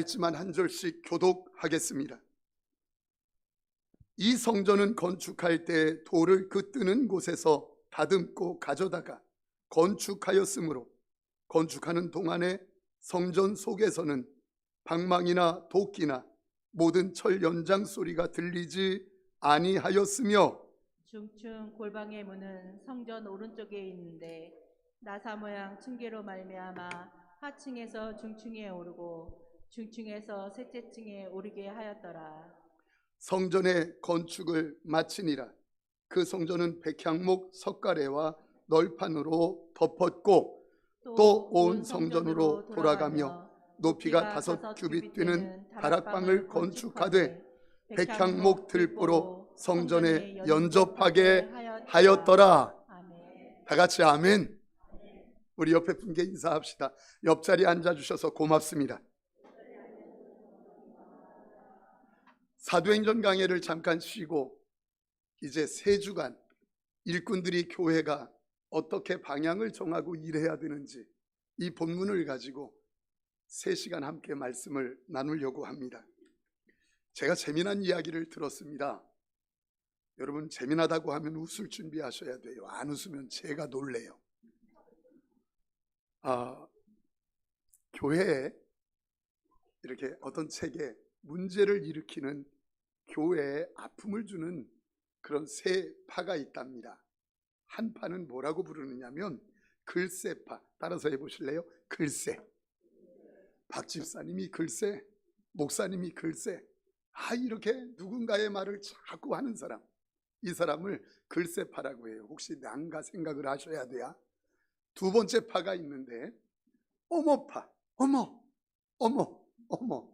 있지만 한 절씩 교독하겠습니다. 이 성전은 건축할 때 돌을 그 뜨는 곳에서 다듬고 가져다가 건축하였으므로 건축하는 동안에 성전 속에서는 방망이나 도끼나 모든 철 연장 소리가 들리지 아니하였으며 중층 골방의 문은 성전 오른쪽에 있는데 나사 모양 층계로 말미암아 하층에서 중층에 오르고 중층에서 셋째 층에 오르게 하였더라. 성전의 건축을 마치니라. 그 성전은 백향목 석가래와 널판으로 덮었고 또 온 성전으로 돌아가며 높이가 5규빗 되는 다락방을 건축하되 백향목 들보로 성전에 연접하게 하였더라. 다 같이 아멘. 우리 옆에 분께 인사합시다. 옆자리에 앉아주셔서 고맙습니다. 사도행전 강해를 잠깐 쉬고 이제 3주간 일꾼들이 교회가 어떻게 방향을 정하고 일해야 되는지 이 본문을 가지고 3시간 함께 말씀을 나누려고 합니다. 제가 재미난 이야기를 들었습니다. 여러분, 재미나다고 하면 웃을 준비하셔야 돼요. 안 웃으면 제가 놀래요. 교회에 이렇게 어떤 책에 문제를 일으키는 교회에 아픔을 주는 그런 3파가 있답니다. 한 파는 뭐라고 부르느냐면 글쎄파. 따라서 해보실래요? 글쎄. 박 집사님이 글쎄, 목사님이 글쎄. 이렇게 누군가의 말을 자꾸 하는 사람, 이 사람을 글쎄파라고 해요. 혹시 난가 생각을 하셔야 돼요. 2번째 파가 있는데 어머파.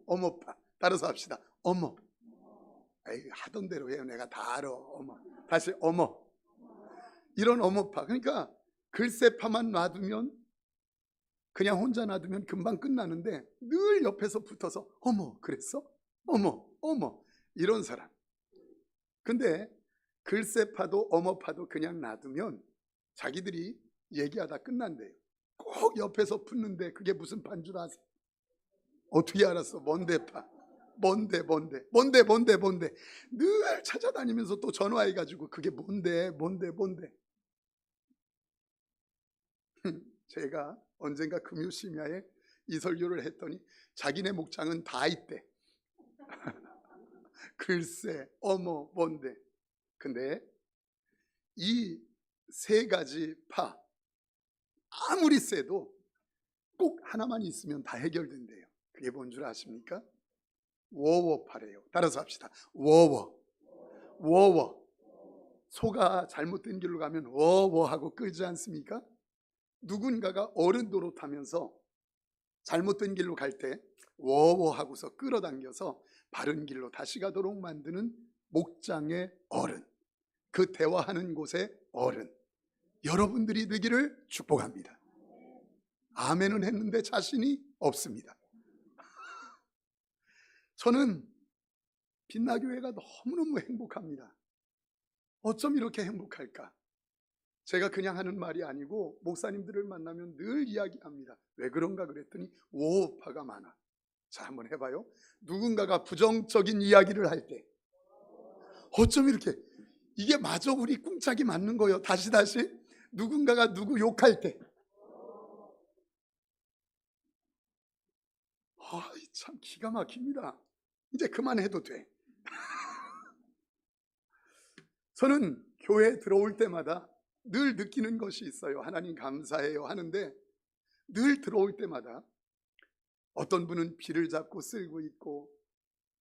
어머파. 따라서 합시다. 어머. 하던 대로 해요. 내가 다 알아. 어머. 다시 어머. 이런 어머파. 그러니까 글쎄파만 놔두면, 그냥 혼자 놔두면 금방 끝나는데 늘 옆에서 붙어서 어머 그랬어? 어머 이런 사람. 근데 글쎄파도 어머파도 그냥 놔두면 자기들이 얘기하다 끝난대요. 꼭 옆에서 붙는데 그게 무슨 파인 줄 아세요? 어떻게 알았어? 뭔데 파? 뭔데 늘 찾아다니면서 또 전화해가지고 그게 뭔데 제가 언젠가 금요심야에 이 설교를 했더니 자기네 목장은 다 있대. 글쎄, 어머, 뭔데. 근데 이 3가지 파 아무리 세도 꼭 하나만 있으면 다 해결된대요. 그게 뭔 줄 아십니까? 워워파래요. 따라서 합시다. 워워. 소가 잘못된 길로 가면 워워하고 끌지 않습니까? 누군가가 어른 노릇하면서 잘못된 길로 갈 때 워워하고서 끌어당겨서 바른 길로 다시 가도록 만드는 목장의 어른, 그 대화하는 곳의 어른, 여러분들이 되기를 축복합니다. 아멘은 했는데 자신이 없습니다. 저는 빛나교회가 너무너무 행복합니다. 어쩜 이렇게 행복할까? 제가 그냥 하는 말이 아니고 목사님들을 만나면 늘 이야기합니다. 왜 그런가 그랬더니 워파가 많아. 자, 한번 해봐요. 누군가가 부정적인 이야기를 할 때 어쩜 이렇게, 이게 마저 우리 꿍짝이 맞는 거예요. 다시 누군가가 누구 욕할 때 참 기가 막힙니다. 이제 그만해도 돼. 저는 교회에 들어올 때마다 늘 느끼는 것이 있어요. 하나님 감사해요 하는데 늘 들어올 때마다 어떤 분은 비를 잡고 쓸고 있고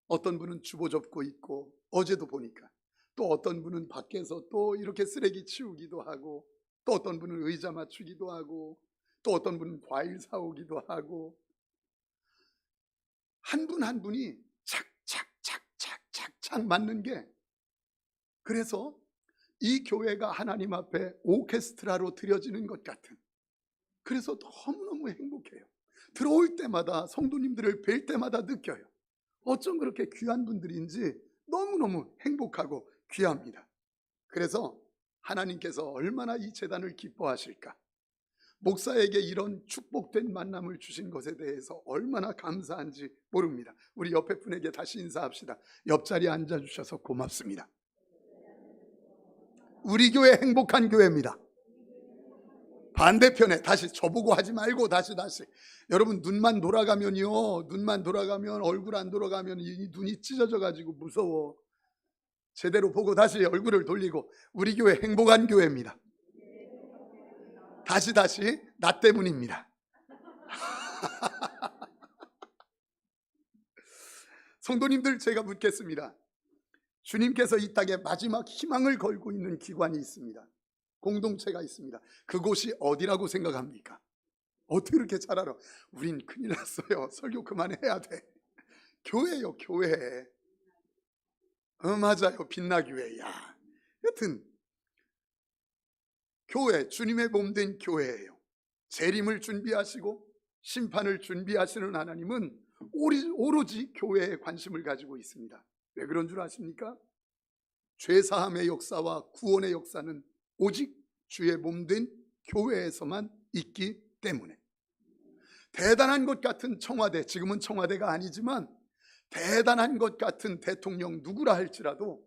어떤 분은 주보 접고 있고, 어제도 보니까 또 어떤 분은 밖에서 또 이렇게 쓰레기 치우기도 하고, 또 어떤 분은 의자 맞추기도 하고, 또 어떤 분은 과일 사오기도 하고, 한 분 한 분이 착착 맞는 게, 그래서 이 교회가 하나님 앞에 오케스트라로 드려지는 것 같은, 그래서 너무너무 행복해요. 들어올 때마다 성도님들을 뵐 때마다 느껴요. 어쩜 그렇게 귀한 분들인지 너무너무 행복하고 귀합니다. 그래서 하나님께서 얼마나 이 재단을 기뻐하실까. 목사에게 이런 축복된 만남을 주신 것에 대해서 얼마나 감사한지 모릅니다. 우리 옆에 분에게 다시 인사합시다. 옆자리에 앉아주셔서 고맙습니다. 우리 교회 행복한 교회입니다. 반대편에 다시 저보고 하지 말고 다시 여러분, 눈만 돌아가면요, 눈만 돌아가면, 얼굴 안 돌아가면 이 눈이 찢어져 가지고 무서워. 제대로 보고 다시 얼굴을 돌리고, 우리 교회 행복한 교회입니다. 다시 나 때문입니다. 성도님들, 제가 묻겠습니다. 주님께서 이 땅에 마지막 희망을 걸고 있는 기관이 있습니다. 공동체가 있습니다. 그곳이 어디라고 생각합니까? 어떻게 그렇게 잘 알아? 우린 큰일 났어요. 설교 그만해야 돼. 교회요, 교회. 맞아요, 빛나교회야. 여튼 교회, 주님의 몸된 교회예요. 재림을 준비하시고 심판을 준비하시는 하나님은 오로지 교회에 관심을 가지고 있습니다. 왜 그런 줄 아십니까? 죄사함의 역사와 구원의 역사는 오직 주의 몸된 교회에서만 있기 때문에. 대단한 것 같은 청와대, 지금은 청와대가 아니지만 대단한 것 같은 대통령 누구라 할지라도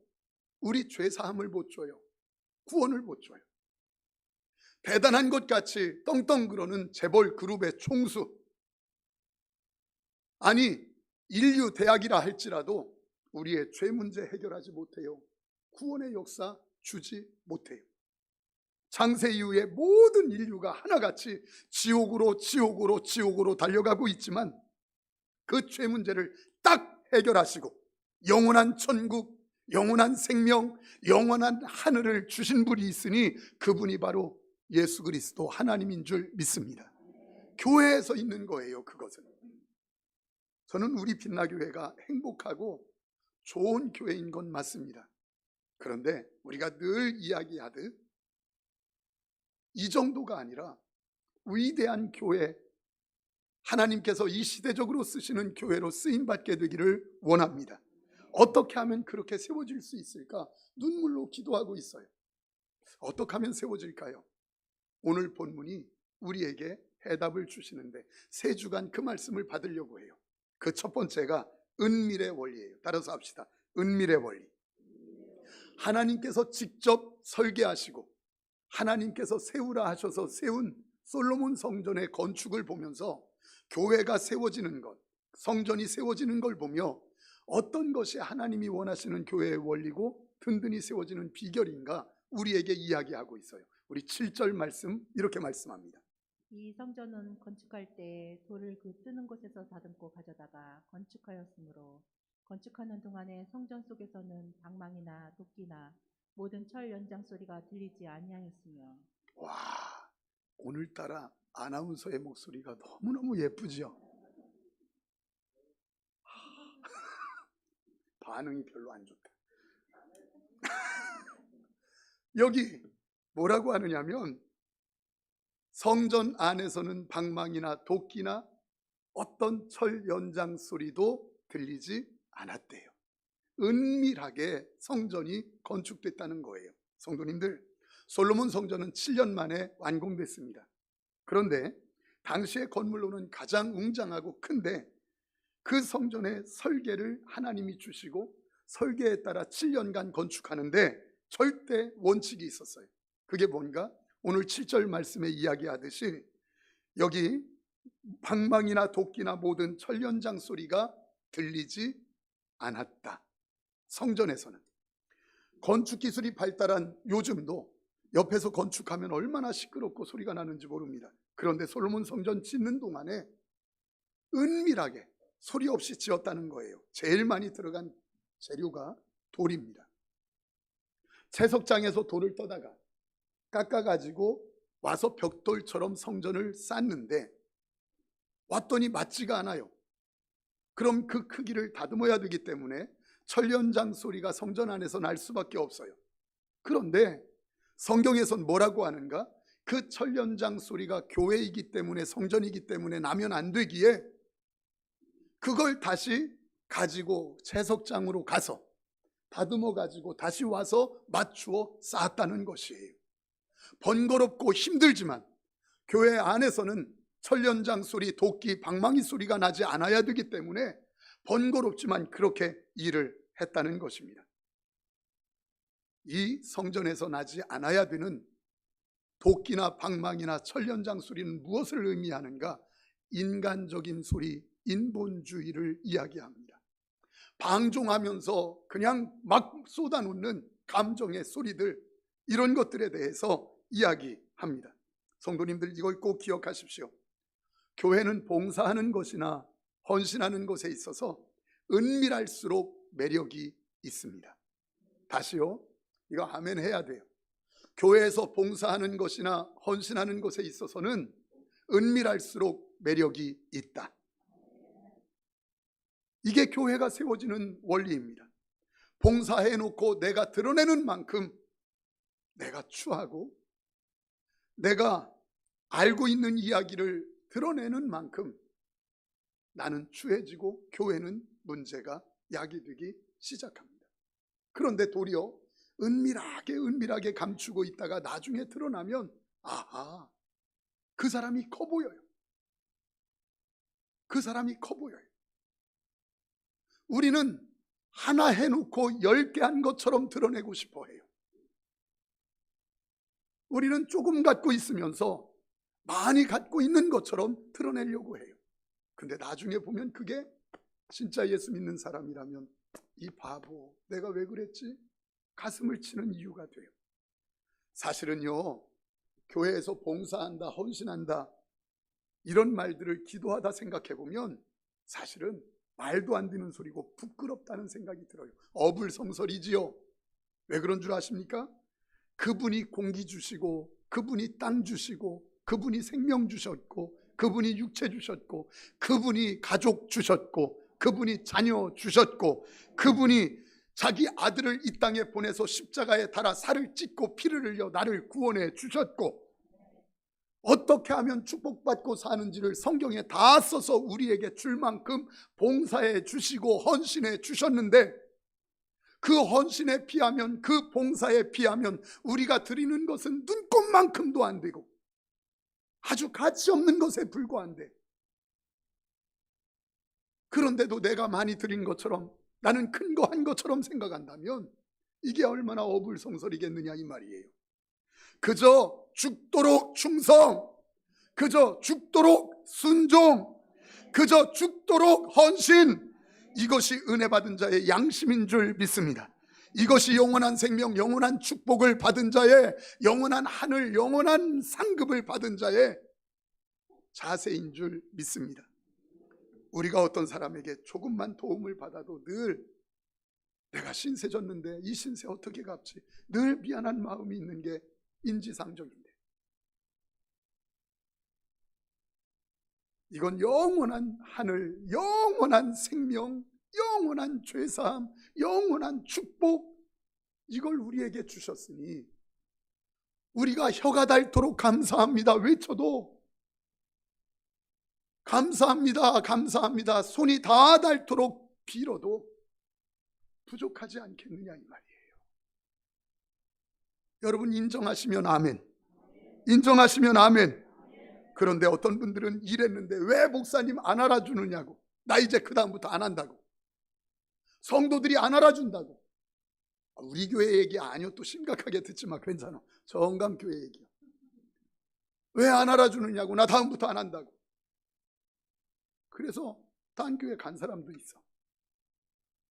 우리 죄사함을 못 줘요. 구원을 못 줘요. 대단한 것 같이 떵떵 그러는 재벌 그룹의 총수, 아니 인류 대학이라 할지라도 우리의 죄 문제 해결하지 못해요. 구원의 역사 주지 못해요. 창세 이후에 모든 인류가 하나같이 지옥으로 달려가고 있지만 그 죄 문제를 딱 해결하시고 영원한 천국, 영원한 생명, 영원한 하늘을 주신 분이 있으니 그분이 바로 예수 그리스도 하나님인 줄 믿습니다. 교회에서 있는 거예요. 그것은. 저는 우리 빛나교회가 행복하고 좋은 교회인 건 맞습니다. 그런데 우리가 늘 이야기하듯 이 정도가 아니라 위대한 교회, 하나님께서 이 시대적으로 쓰시는 교회로 쓰임받게 되기를 원합니다. 어떻게 하면 그렇게 세워질 수 있을까? 눈물로 기도하고 있어요. 어떻게 하면 세워질까요? 오늘 본문이 우리에게 해답을 주시는데 3주간 그 말씀을 받으려고 해요. 그 첫 번째가 은밀의 원리예요. 따라서 합시다. 은밀의 원리. 하나님께서 직접 설계하시고 하나님께서 세우라 하셔서 세운 솔로몬 성전의 건축을 보면서 교회가 세워지는 것, 성전이 세워지는 걸 보며 어떤 것이 하나님이 원하시는 교회의 원리고 든든히 세워지는 비결인가 우리에게 이야기하고 있어요. 우리 7절 말씀 이렇게 말씀합니다. 이 성전은 건축할 때 돌을 그 뜨는 곳에서 다듬고 가져다가 건축하였으므로 건축하는 동안에 성전 속에서는 방망이나 도끼나 모든 철 연장 소리가 들리지 아니하였으며. 와, 오늘따라 아나운서의 목소리가 너무너무 예쁘지요? 반응이 별로 안 좋다. 여기 뭐라고 하느냐면 성전 안에서는 방망이나 도끼나 어떤 철 연장 소리도 들리지 않았대요. 은밀하게 성전이 건축됐다는 거예요. 성도님들, 솔로몬 성전은 7년 만에 완공됐습니다. 그런데 당시의 건물로는 가장 웅장하고 큰데 그 성전의 설계를 하나님이 주시고 설계에 따라 7년간 건축하는데 절대 원칙이 있었어요. 그게 뭔가? 오늘 7절 말씀에 이야기하듯이 여기 방망이나 도끼나 모든 철 연장 소리가 들리지 않았다. 성전에서는. 건축 기술이 발달한 요즘도 옆에서 건축하면 얼마나 시끄럽고 소리가 나는지 모릅니다. 그런데 솔로몬 성전 짓는 동안에 은밀하게 소리 없이 지었다는 거예요. 제일 많이 들어간 재료가 돌입니다. 채석장에서 돌을 떠다가 깎아가지고 와서 벽돌처럼 성전을 쌓는데 왔더니 맞지가 않아요. 그럼 그 크기를 다듬어야 되기 때문에 철연장 소리가 성전 안에서 날 수밖에 없어요. 그런데 성경에선 뭐라고 하는가? 그 철연장 소리가 교회이기 때문에, 성전이기 때문에 나면 안 되기에 그걸 다시 가지고 채석장으로 가서 다듬어 가지고 다시 와서 맞추어 쌓았다는 것이에요. 번거롭고 힘들지만 교회 안에서는 철연장 소리, 도끼, 방망이 소리가 나지 않아야 되기 때문에 번거롭지만 그렇게 일을 했다는 것입니다. 이 성전에서 나지 않아야 되는 도끼나 방망이나 철연장 소리는 무엇을 의미하는가? 인간적인 소리, 인본주의를 이야기합니다. 방종하면서 그냥 막 쏟아놓는 감정의 소리들, 이런 것들에 대해서 이야기합니다. 성도님들, 이걸 꼭 기억하십시오. 교회는 봉사하는 것이나 헌신하는 것에 있어서 은밀할수록 매력이 있습니다. 다시요, 이거 아멘 해야 돼요. 교회에서 봉사하는 것이나 헌신하는 것에 있어서는 은밀할수록 매력이 있다. 이게 교회가 세워지는 원리입니다. 봉사해놓고 내가 드러내는 만큼 내가 추하고, 내가 알고 있는 이야기를 드러내는 만큼 나는 추해지고 교회는 문제가 야기되기 시작합니다. 그런데 도리어 은밀하게 감추고 있다가 나중에 드러나면 아하, 그 사람이 커 보여요. 그 사람이 커 보여요. 우리는 하나 해놓고 10개 한 것처럼 드러내고 싶어 해요. 우리는 조금 갖고 있으면서 많이 갖고 있는 것처럼 드러내려고 해요. 근데 나중에 보면 그게 진짜 예수 믿는 사람이라면 이 바보, 내가 왜 그랬지? 가슴을 치는 이유가 돼요. 사실은요, 교회에서 봉사한다, 헌신한다, 이런 말들을 기도하다 생각해 보면 사실은 말도 안 되는 소리고 부끄럽다는 생각이 들어요. 어불성설이지요. 왜 그런 줄 아십니까? 그분이 공기 주시고, 그분이 땅 주시고, 그분이 생명 주셨고, 그분이 육체 주셨고, 그분이 가족 주셨고, 그분이 자녀 주셨고, 그분이 자기 아들을 이 땅에 보내서 십자가에 달아 살을 찢고 피를 흘려 나를 구원해 주셨고, 어떻게 하면 축복받고 사는지를 성경에 다 써서 우리에게 줄 만큼 봉사해 주시고 헌신해 주셨는데, 그 헌신에 비하면, 그 봉사에 비하면 우리가 드리는 것은 눈꼽만큼도 안 되고 아주 가치 없는 것에 불과한데, 그런데도 내가 많이 드린 것처럼, 나는 큰 거 한 것처럼 생각한다면 이게 얼마나 어불성설이겠느냐 이 말이에요. 그저 죽도록 충성, 그저 죽도록 순종, 그저 죽도록 헌신, 이것이 은혜 받은 자의 양심인 줄 믿습니다. 이것이 영원한 생명, 영원한 축복을 받은 자의, 영원한 하늘, 영원한 상급을 받은 자의 자세인 줄 믿습니다. 우리가 어떤 사람에게 조금만 도움을 받아도 늘 내가 신세 졌는데 이 신세 어떻게 갚지? 늘 미안한 마음이 있는 게 인지상정인데, 이건 영원한 하늘, 영원한 생명, 영원한 죄사함, 영원한 축복, 이걸 우리에게 주셨으니 우리가 혀가 닳도록 감사합니다 외쳐도, 감사합니다, 감사합니다, 손이 다 닳도록 빌어도 부족하지 않겠느냐 이 말이에요. 여러분 인정하시면 아멘, 인정하시면 아멘. 그런데 어떤 분들은 이랬는데 왜 목사님 안 알아주느냐고, 나 이제 그 다음부터 안 한다고, 성도들이 안 알아준다고. 우리 교회 얘기 아니요, 또 심각하게 듣지만 괜찮아, 정강교회 얘기야. 왜 안 알아주느냐고, 나 다음부터 안 한다고. 그래서 딴 교회 간 사람도 있어.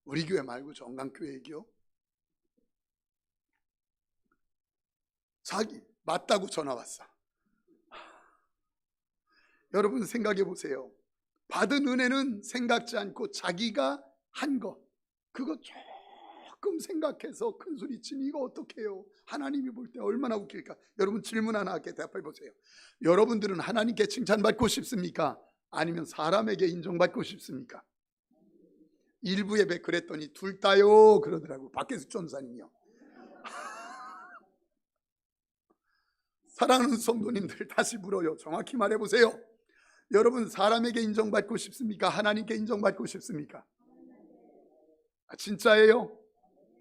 우리 교회 말고 정강교회 얘기요. 자기 맞다고 전화 왔어. 여러분 생각해 보세요. 받은 은혜는 생각지 않고 자기가 한 것, 그거 조금 생각해서 큰 소리 치면 이거 어떡해요? 하나님이 볼 때 얼마나 웃길까? 여러분 질문 하나 할게, 대답해 보세요. 여러분들은 하나님께 칭찬받고 싶습니까? 아니면 사람에게 인정받고 싶습니까? 일부 예배 그랬더니 둘 다요 그러더라고, 박혜수 전사님이요. 사랑하는 성도님들, 다시 물어요. 정확히 말해보세요. 여러분 사람에게 인정받고 싶습니까? 하나님께 인정받고 싶습니까? 진짜예요?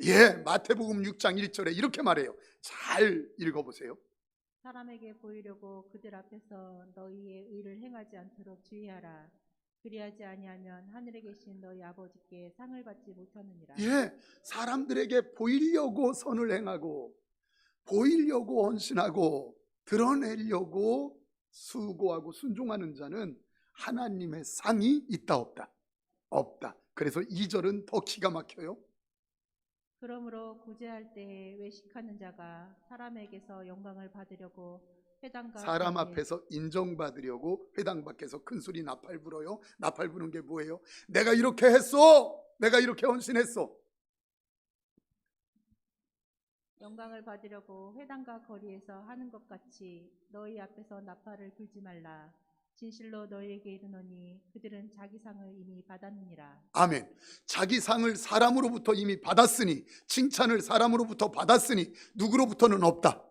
예, 마태복음 6장 1절에 이렇게 말해요. 잘 읽어보세요. 사람에게 보이려고 그들 앞에서 너희의 의를 행하지 않도록 주의하라. 그리하지 아니하면 하늘에 계신 너희 아버지께 상을 받지 못하느니라. 예, 사람들에게 보이려고 선을 행하고 보이려고 헌신하고 드러내려고 수고하고 순종하는 자는 하나님의 상이 있다 없다? 없다. 그래서 2절은 더 기가 막혀요. 그러므로 구제할 때에 외식하는 자가 사람에게서 영광을 받으려고 회당과 사람 거리에 앞에서 인정받으려고 회당 밖에서 큰 소리 나팔 불어요. 나팔 부는 게 뭐예요? 내가 이렇게 했어. 내가 이렇게 헌신했어. 영광을 받으려고 회당과 거리에서 하는 것 같이 너희 앞에서 나팔을 불지 말라. 진실로 너희에게 이르노니 그들은 자기 상을 이미 받았느니라. 아멘. 자기 상을 사람으로부터 이미 받았으니, 칭찬을 사람으로부터 받았으니 누구로부터는 없다.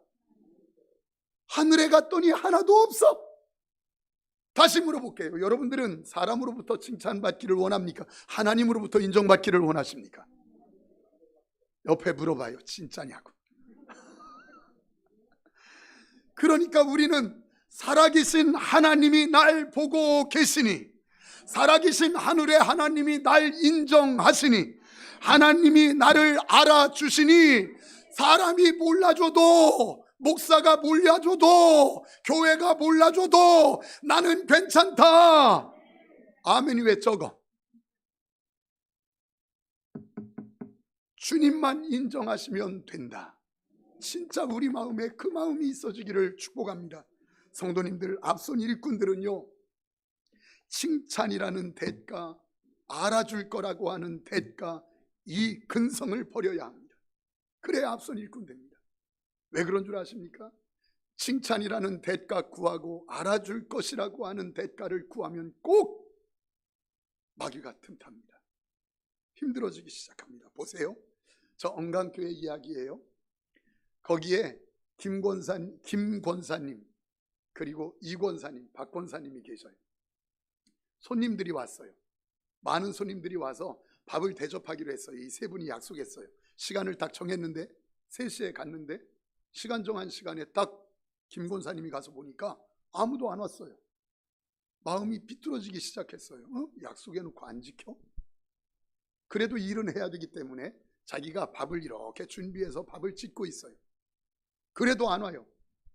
하늘에 갔더니 하나도 없어. 다시 물어볼게요. 여러분들은 사람으로부터 칭찬받기를 원합니까? 하나님으로부터 인정받기를 원하십니까? 옆에 물어봐요. 진짜냐고. 그러니까 우리는 살아계신 하나님이 날 보고 계시니, 살아계신 하늘의 하나님이 날 인정하시니, 하나님이 나를 알아주시니, 사람이 몰라줘도, 목사가 몰라줘도, 교회가 몰라줘도 나는 괜찮다. 아멘이 왜 적어? 주님만 인정하시면 된다. 진짜 우리 마음에 그 마음이 있어지기를 축복합니다. 성도님들, 앞선 일꾼들은요, 칭찬이라는 대가, 알아줄 거라고 하는 대가, 이 근성을 버려야 합니다. 그래야 앞선 일꾼 됩니다. 왜 그런 줄 아십니까? 칭찬이라는 대가 구하고 알아줄 것이라고 하는 대가를 구하면 꼭 마귀가 틈탑니다. 힘들어지기 시작합니다. 보세요. 저 언강교회 이야기예요. 거기에 김권사님 그리고 이권사님, 박권사님이 계셔요. 손님들이 왔어요. 많은 손님들이 와서 밥을 대접하기로 했어요. 이 세 분이 약속했어요. 시간을 딱 정했는데 3시에 갔는데 시간 정한 시간에 딱 김권사님이 가서 보니까 아무도 안 왔어요. 마음이 비뚤어지기 시작했어요. 약속해놓고 안 지켜? 그래도 일은 해야 되기 때문에 자기가 밥을 이렇게 준비해서 밥을 짓고 있어요. 그래도 안 와요.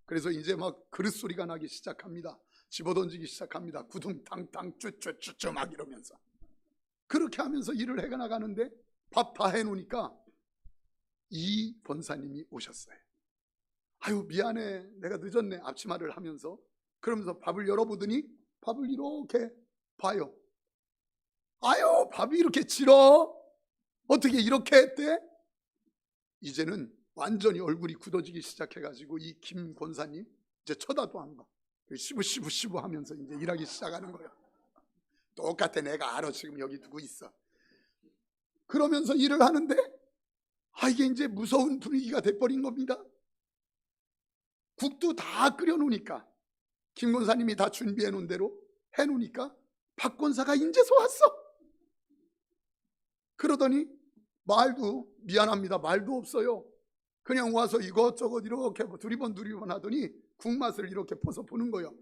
그래서 이제 막 그릇 소리가 나기 시작합니다. 집어던지기 시작합니다. 구둥탕탕 쭈쭈쭈쭈 막 이러면서. 그렇게 하면서 일을 해가 나가는데 밥 다 해놓으니까 이 권사님이 오셨어요. 아유 미안해, 내가 늦었네, 앞치마를 하면서. 그러면서 밥을 열어보더니 밥을 이렇게 봐요. 아유 밥이 이렇게 질어? 어떻게 이렇게 했대? 이제는 완전히 얼굴이 굳어지기 시작해가지고 이 김 권사님 이제 쳐다도 안 봐. 시부시부 하면서 이제 일하기 시작하는 거예요. 똑같아, 내가 알아, 지금 여기 누구 있어. 그러면서 일을 하는데 이게 이제 무서운 분위기가 돼버린 겁니다. 국도 다 끓여놓으니까, 김 권사님이 다 준비해 놓은 대로 해놓으니까 박 권사가 인제서 왔어. 그러더니 말도, 미안합니다, 말도 없어요. 그냥 와서 이것저것 이렇게 두리번 하더니 국맛을 이렇게 퍼서 보는 거예요.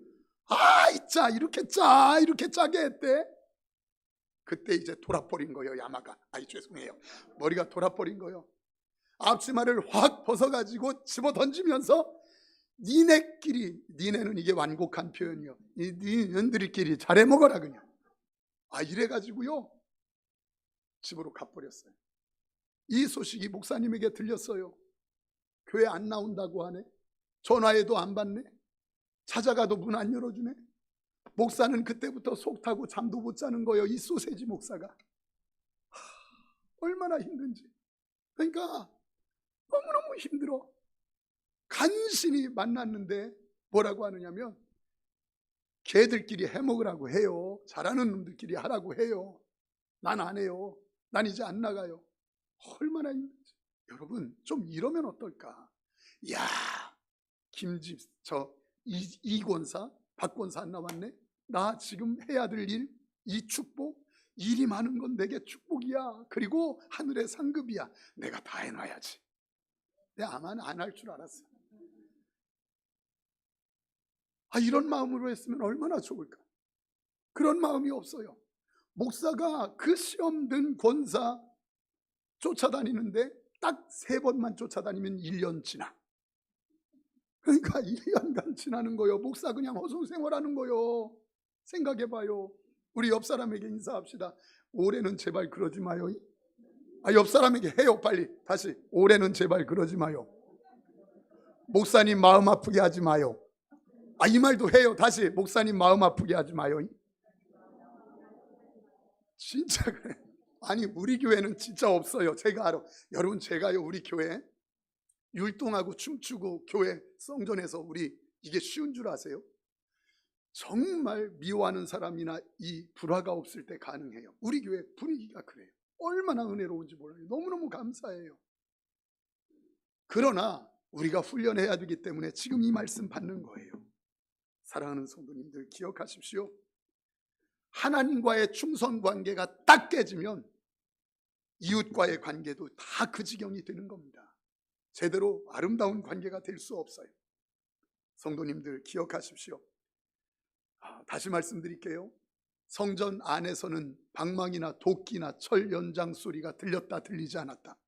짜, 이렇게 짜게 했대. 그때 이제 돌아버린 거예요. 야마가. 죄송해요. 머리가 돌아버린 거예요. 앞치마를 확 벗어가지고 집어 던지면서 니네끼리, 니네는 이게 완곡한 표현이요, 니네들끼리 잘해 먹어라 그냥. 이래가지고요 집으로 가버렸어요. 이 소식이 목사님에게 들렸어요. 교회 안 나온다고 하네. 전화해도 안 받네. 찾아가도 문 안 열어주네. 목사는 그때부터 속 타고 잠도 못 자는 거예요. 이 소세지 목사가. 얼마나 힘든지. 그러니까 너무너무 힘들어. 간신히 만났는데 뭐라고 하느냐면 걔들끼리 해먹으라고 해요. 잘하는 놈들끼리 하라고 해요. 난 안 해요. 난 이제 안 나가요. 얼마나 힘든지. 여러분 좀 이러면 어떨까? 김집 이권사, 박권사 안 나왔네. 나 지금 해야 될 일, 이 축복, 일이 많은 건 내게 축복이야. 그리고 하늘의 상급이야. 내가 다 해놔야지. 내가 아마 안 할 줄 알았어. 이런 마음으로 했으면 얼마나 좋을까. 그런 마음이 없어요. 목사가 그 시험 든 권사 쫓아다니는데 딱 3번만 쫓아다니면 1년 지나. 그러니까 1년간 지나는 거요. 목사 그냥 허송생활하는 거요. 생각해봐요. 우리 옆 사람에게 인사합시다. 올해는 제발 그러지 마요. 옆 사람에게 해요. 빨리 다시. 올해는 제발 그러지 마요. 목사님 마음 아프게 하지 마요. 이 말도 해요. 다시. 목사님 마음 아프게 하지 마요. 진짜 그래. 우리 교회는 진짜 없어요. 제가 알아. 여러분, 제가요, 우리 교회 율동하고 춤추고 교회 성전에서 우리 이게 쉬운 줄 아세요? 정말 미워하는 사람이나 이 불화가 없을 때 가능해요. 우리 교회 분위기가 그래요. 얼마나 은혜로운지 몰라요. 너무너무 감사해요. 그러나 우리가 훈련해야 되기 때문에 지금 이 말씀 받는 거예요. 사랑하는 성도님들, 기억하십시오. 하나님과의 충성 관계가 딱 깨지면 이웃과의 관계도 다 그 지경이 되는 겁니다. 제대로 아름다운 관계가 될 수 없어요. 성도님들, 기억하십시오. 다시 말씀드릴게요. 성전 안에서는 방망이나 도끼나 철 연장 소리가 들렸다, 들리지 않았다.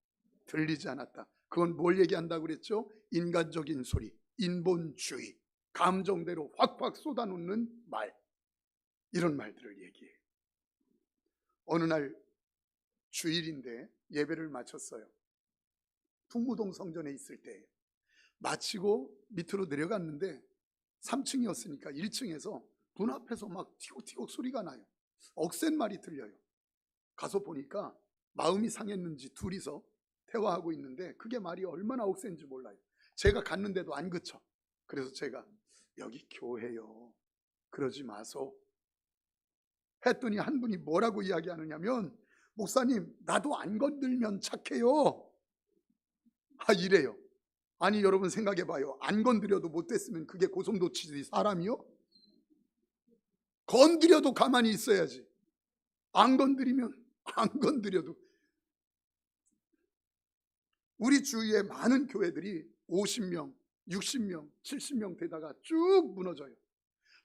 들리지 않았다. 그건 뭘 얘기한다고 그랬죠? 인간적인 소리, 인본주의, 감정대로 확확 쏟아놓는 말, 이런 말들을 얘기해요. 어느 날 주일인데 예배를 마쳤어요. 풍무동 성전에 있을 때 마치고 밑으로 내려갔는데 3층이었으니까 1층에서 문 앞에서 막 티격티격 소리가 나요. 억센 말이 들려요. 가서 보니까 마음이 상했는지 둘이서 대화하고 있는데 그게 말이 얼마나 억센지 몰라요. 제가 갔는데도 안 그쳐. 그래서 제가 여기 교회요, 그러지 마소 했더니 한 분이 뭐라고 이야기하느냐면, 목사님 나도 안 건들면 착해요. 이래요. 여러분 생각해봐요. 안 건드려도 못 됐으면 그게 고슴도치지 사람이요? 건드려도 가만히 있어야지. 안 건드리면 안 건드려도. 우리 주위에 많은 교회들이 50명, 60명, 70명 되다가 쭉 무너져요.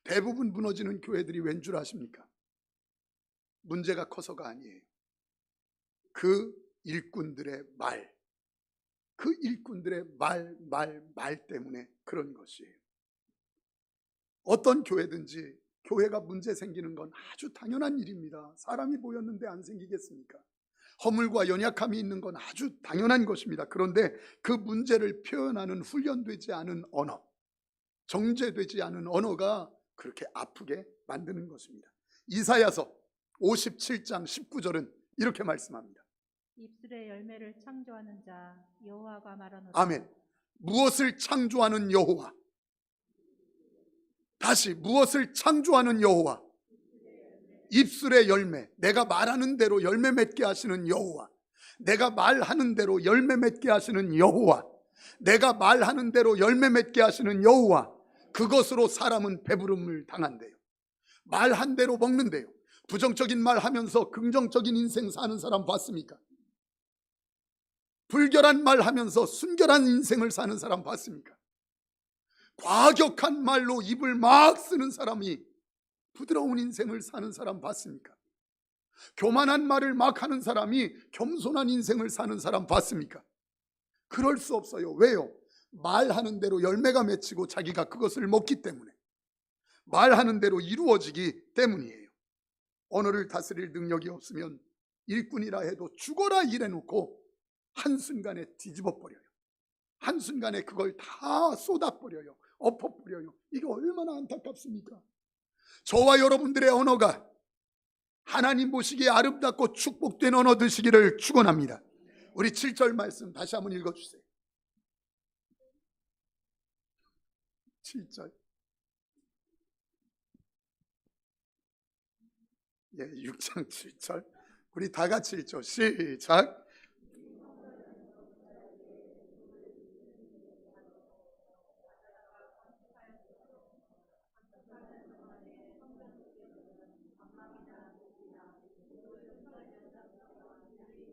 대부분 무너지는 교회들이 왠 줄 아십니까? 문제가 커서가 아니에요. 그 일꾼들의 말, 그 일꾼들의 말 때문에 그런 것이에요. 어떤 교회든지 교회가 문제 생기는 건 아주 당연한 일입니다. 사람이 모였는데 안 생기겠습니까? 허물과 연약함이 있는 건 아주 당연한 것입니다. 그런데 그 문제를 표현하는 훈련되지 않은 언어, 정제되지 않은 언어가 그렇게 아프게 만드는 것입니다. 이사야서 57장 19절은 이렇게 말씀합니다. 입술의 열매를 창조하는 자 여호와가 말하노라. 아멘. 무엇을 창조하는 여호와? 다시, 무엇을 창조하는 여호와? 입술의 열매, 내가 말하는 대로 열매 맺게 하시는 여호와, 내가 말하는 대로 열매 맺게 하시는 여호와, 내가 말하는 대로 열매 맺게 하시는 여호와, 그것으로 사람은 배부름을 당한대요. 말한 대로 먹는데요. 부정적인 말 하면서 긍정적인 인생 사는 사람 봤습니까? 불결한 말 하면서 순결한 인생을 사는 사람 봤습니까? 과격한 말로 입을 막 쓰는 사람이 부드러운 인생을 사는 사람 봤습니까? 교만한 말을 막 하는 사람이 겸손한 인생을 사는 사람 봤습니까? 그럴 수 없어요. 왜요? 말하는 대로 열매가 맺히고 자기가 그것을 먹기 때문에, 말하는 대로 이루어지기 때문이에요. 언어를 다스릴 능력이 없으면 일꾼이라 해도 죽어라 이래놓고 한순간에 뒤집어버려요. 한순간에 그걸 다 쏟아버려요. 엎어버려요. 이게 얼마나 안타깝습니까? 저와 여러분들의 언어가 하나님 보시기에 아름답고 축복된 언어 되시기를 축원합니다. 우리 7절 말씀 다시 한번 읽어주세요. 7절. 6장 7절. 우리 다 같이 읽죠. 시작.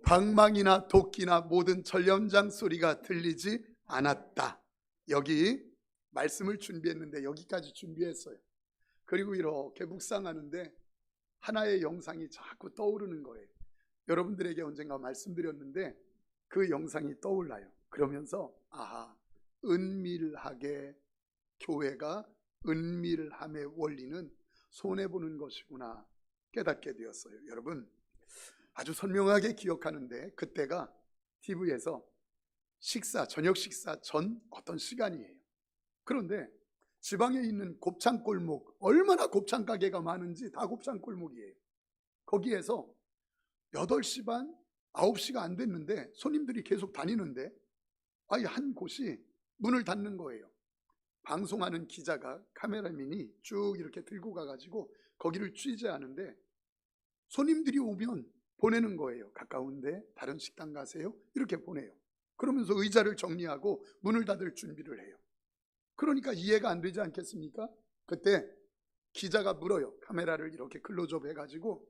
방망이나 도끼나 모든 철연장 소리가 들리지 않았다. 여기 말씀을 준비했는데 여기까지 준비했어요. 그리고 이렇게 묵상하는데 하나의 영상이 자꾸 떠오르는 거예요. 여러분들에게 언젠가 말씀드렸는데 그 영상이 떠올라요. 그러면서 아하, 은밀하게 교회가 은밀함의 원리는 손해보는 것이구나 깨닫게 되었어요. 여러분, 아주 선명하게 기억하는데 그때가 TV에서 저녁 식사 전 어떤 시간이에요. 그런데 지방에 있는 곱창골목, 얼마나 곱창 가게가 많은지 다 곱창골목이에요. 거기에서 8시 반, 9시가 안 됐는데 손님들이 계속 다니는데 아예 한 곳이 문을 닫는 거예요. 방송하는 기자가, 카메라맨이 쭉 이렇게 들고 가가지고 거기를 취재하는데 손님들이 오면 보내는 거예요. 가까운데 다른 식당 가세요? 이렇게 보내요. 그러면서 의자를 정리하고 문을 닫을 준비를 해요. 그러니까 이해가 안 되지 않겠습니까? 그때 기자가 물어요. 카메라를 이렇게 클로즈업 해가지고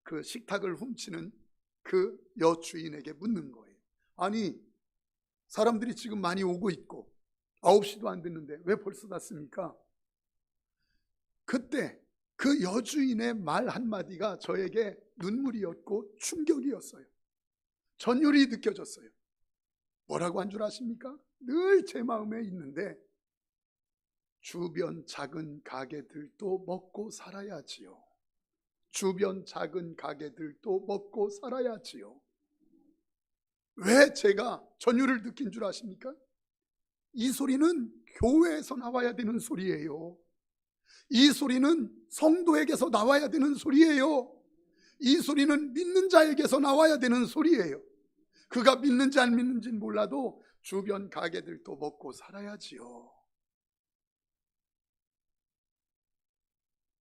그 식탁을 훔치는 그 여주인에게 묻는 거예요. 아니, 사람들이 지금 많이 오고 있고 9시도 안 됐는데 왜 벌써 닫습니까? 그때 그 여주인의 말 한마디가 저에게 눈물이었고 충격이었어요. 전율이 느껴졌어요. 뭐라고 한 줄 아십니까? 늘 제 마음에 있는데 주변 작은 가게들도 먹고 살아야지요. 주변 작은 가게들도 먹고 살아야지요. 왜 제가 전율을 느낀 줄 아십니까? 이 소리는 교회에서 나와야 되는 소리예요. 이 소리는 성도에게서 나와야 되는 소리예요. 이 소리는 믿는 자에게서 나와야 되는 소리예요. 그가 믿는지 안 믿는지는 몰라도 주변 가게들도 먹고 살아야지요.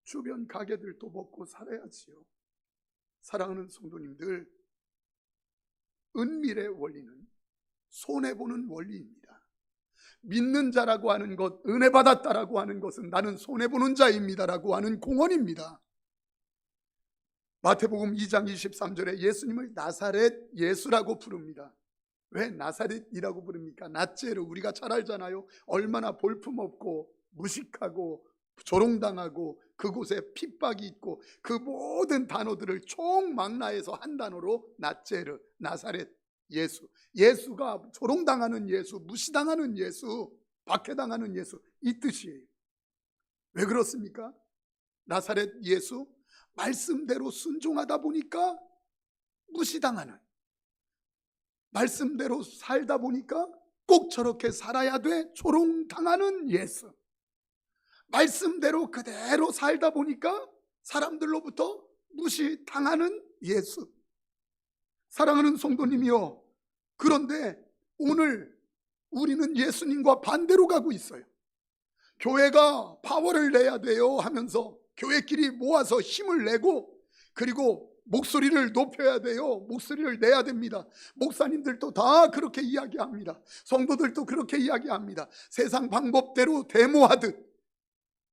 주변 가게들도 먹고 살아야지요. 사랑하는 성도님들, 은밀의 원리는 손해보는 원리입니다. 믿는 자라고 하는 것, 은혜 받았다라고 하는 것은 나는 손해보는 자입니다라고 하는 공언입니다. 마태복음 2장 23절에 예수님을 나사렛 예수라고 부릅니다. 왜 나사렛이라고 부릅니까? 낫제르, 우리가 잘 알잖아요. 얼마나 볼품없고 무식하고 조롱당하고 그곳에 핍박이 있고 그 모든 단어들을 총망라해서 한 단어로 낫제르, 나사렛 예수. 예수가 조롱당하는 예수, 무시당하는 예수, 박해당하는 예수, 이 뜻이에요. 왜 그렇습니까? 나사렛 예수, 말씀대로 순종하다 보니까 무시당하는, 말씀대로 살다 보니까 꼭 저렇게 살아야 돼 조롱당하는 예수, 말씀대로 그대로 살다 보니까 사람들로부터 무시당하는 예수. 사랑하는 성도님이요, 그런데 오늘 우리는 예수님과 반대로 가고 있어요. 교회가 파워를 내야 돼요 하면서 교회끼리 모아서 힘을 내고, 그리고 목소리를 높여야 돼요. 목소리를 내야 됩니다. 목사님들도 다 그렇게 이야기합니다. 성도들도 그렇게 이야기합니다. 세상 방법대로 데모하듯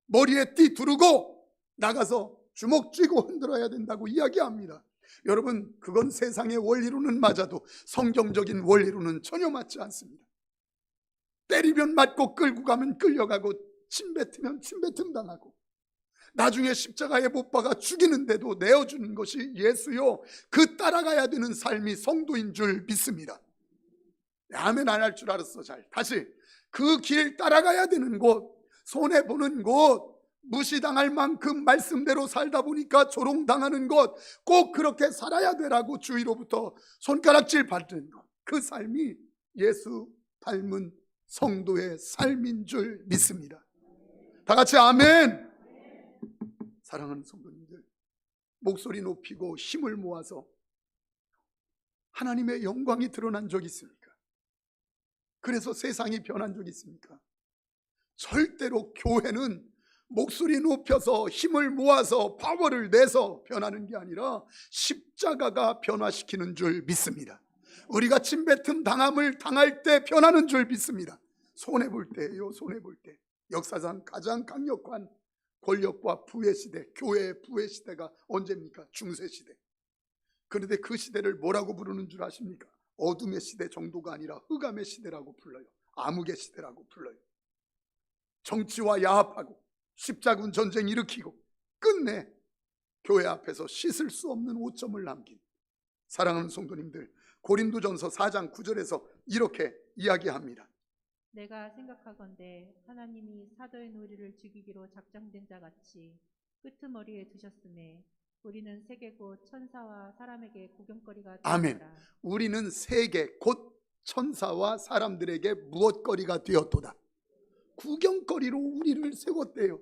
머리에 띠 두르고 나가서 주먹 쥐고 흔들어야 된다고 이야기합니다. 여러분, 그건 세상의 원리로는 맞아도 성경적인 원리로는 전혀 맞지 않습니다. 때리면 맞고 끌고 가면 끌려가고 침 뱉으면 침 뱉음 당하고 나중에 십자가에 못 박아 죽이는데도 내어주는 것이 예수요, 그 따라가야 되는 삶이 성도인 줄 믿습니다. 아멘 안 할 줄 알았어. 잘 다시, 그 길 따라가야 되는 곳, 손해보는 곳, 무시당할 만큼 말씀대로 살다 보니까 조롱당하는 것, 꼭 그렇게 살아야 되라고 주위로부터 손가락질 받는 것, 그 삶이 예수 닮은 성도의 삶인 줄 믿습니다. 다 같이 아멘. 사랑하는 성도님들, 목소리 높이고 힘을 모아서 하나님의 영광이 드러난 적이 있습니까? 그래서 세상이 변한 적이 있습니까? 절대로 교회는 목소리 높여서 힘을 모아서 파워를 내서 변하는 게 아니라 십자가가 변화시키는 줄 믿습니다. 우리가 침뱉음 당함을 당할 때 변하는 줄 믿습니다. 손해볼 때예요. 손해볼 때. 역사상 가장 강력한 권력과 부의 시대, 교회의 부의 시대가 언제입니까? 중세시대. 그런데 그 시대를 뭐라고 부르는 줄 아십니까? 어둠의 시대 정도가 아니라 흑암의 시대라고 불러요. 암흑의 시대라고 불러요. 정치와 야합하고 십자군 전쟁 일으키고 끝내 교회 앞에서 씻을 수 없는 오점을 남긴 사랑하는 성도님들, 고린도전서 4장 9절에서 이렇게 이야기합니다. 내가 생각하건대 하나님이 사도의 놀이를 죽이기로 작정된 자 같이 끄트머리에 두셨음에 우리는 세계 곧 천사와 사람에게 구경거리가 아멘. 되었더라. 우리는 세계 곧 천사와 사람들에게 무엇거리가 되었도다. 구경거리로 우리를 세웠대요.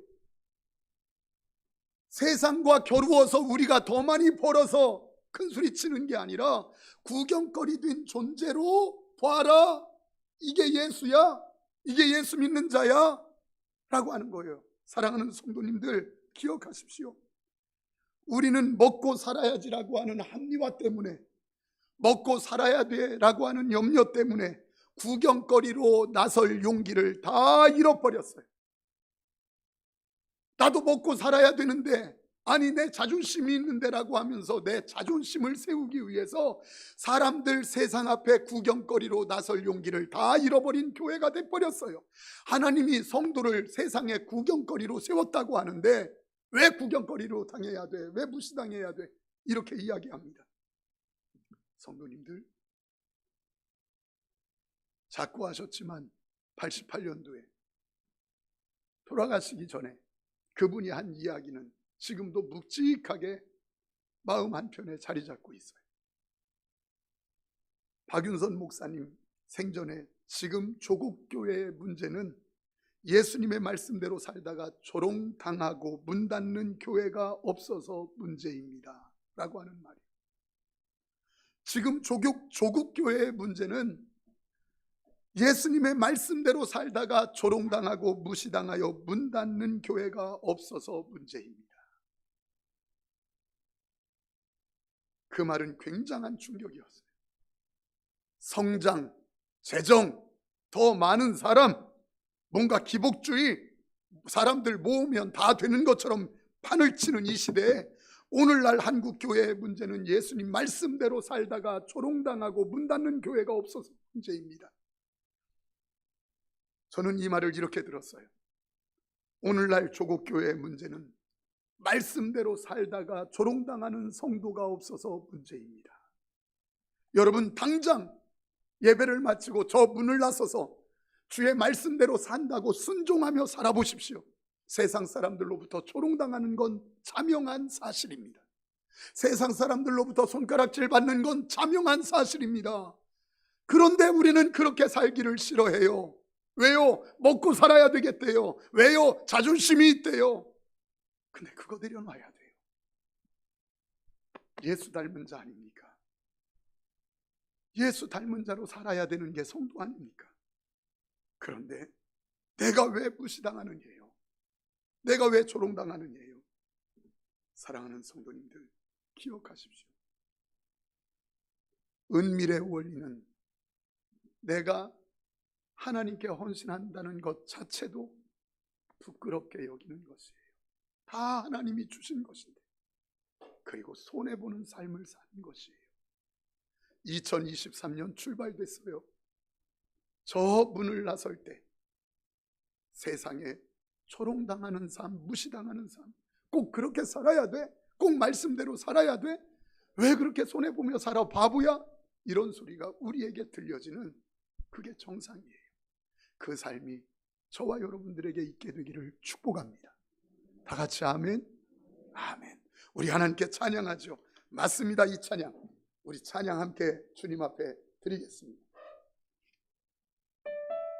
세상과 겨루어서 우리가 더 많이 벌어서 큰 소리 치는 게 아니라 구경거리 된 존재로 봐라. 이게 예수야. 이게 예수 믿는 자야. 라고 하는 거예요. 사랑하는 성도님들, 기억하십시오. 우리는 먹고 살아야지라고 하는 합리화 때문에, 먹고 살아야 돼라고 하는 염려 때문에 구경거리로 나설 용기를 다 잃어버렸어요. 나도 먹고 살아야 되는데, 아니 내 자존심이 있는데라고 하면서 내 자존심을 세우기 위해서 사람들 세상 앞에 구경거리로 나설 용기를 다 잃어버린 교회가 돼버렸어요. 하나님이 성도를 세상에 구경거리로 세웠다고 하는데 왜 구경거리로 당해야 돼? 왜 무시당해야 돼? 이렇게 이야기합니다. 성도님들, 자꾸 하셨지만 88년도에 돌아가시기 전에 그분이 한 이야기는 지금도 묵직하게 마음 한편에 자리 잡고 있어요. 박윤선 목사님 생전에 지금 조국교회의 문제는 예수님의 말씀대로 살다가 조롱당하고 문 닫는 교회가 없어서 문제입니다 라고 하는 말이에요. 지금 조국교회의 문제는 예수님의 말씀대로 살다가 조롱당하고 무시당하여 문 닫는 교회가 없어서 문제입니다. 그 말은 굉장한 충격이었어요. 성장, 재정, 더 많은 사람, 뭔가 기복주의, 사람들 모으면 다 되는 것처럼 판을 치는 이 시대에 오늘날 한국교회의 문제는 예수님 말씀대로 살다가 조롱당하고 문 닫는 교회가 없어서 문제입니다. 저는 이 말을 이렇게 들었어요. 오늘날 조국교회의 문제는 말씀대로 살다가 조롱당하는 성도가 없어서 문제입니다. 여러분 당장 예배를 마치고 저 문을 나서서 주의 말씀대로 산다고 순종하며 살아보십시오. 세상 사람들로부터 조롱당하는 건 자명한 사실입니다. 세상 사람들로부터 손가락질 받는 건 자명한 사실입니다. 그런데 우리는 그렇게 살기를 싫어해요. 왜요? 먹고 살아야 되겠대요. 왜요? 자존심이 있대요. 근데 그거 내려놔야 돼요. 예수 닮은 자 아닙니까? 예수 닮은 자로 살아야 되는 게 성도 아닙니까? 그런데 내가 왜 무시당하는 예요? 내가 왜 조롱당하는 예요? 사랑하는 성도님들, 기억하십시오. 은밀의 원리는 내가 하나님께 헌신한다는 것 자체도 부끄럽게 여기는 것이에요. 다 하나님이 주신 것인데, 그리고 손해보는 삶을 사는 것이에요. 2023년 출발됐어요. 저 문을 나설 때 세상에 조롱당하는 삶, 무시당하는 삶, 꼭 그렇게 살아야 돼? 꼭 말씀대로 살아야 돼? 왜 그렇게 손해보며 살아? 바보야? 이런 소리가 우리에게 들려지는 그게 정상이에요. 그 삶이 저와 여러분들에게 있게 되기를 축복합니다. 다 같이 아멘. 아멘. 우리 하나님께 찬양하죠. 맞습니다. 이 찬양 우리 찬양 함께 주님 앞에 드리겠습니다.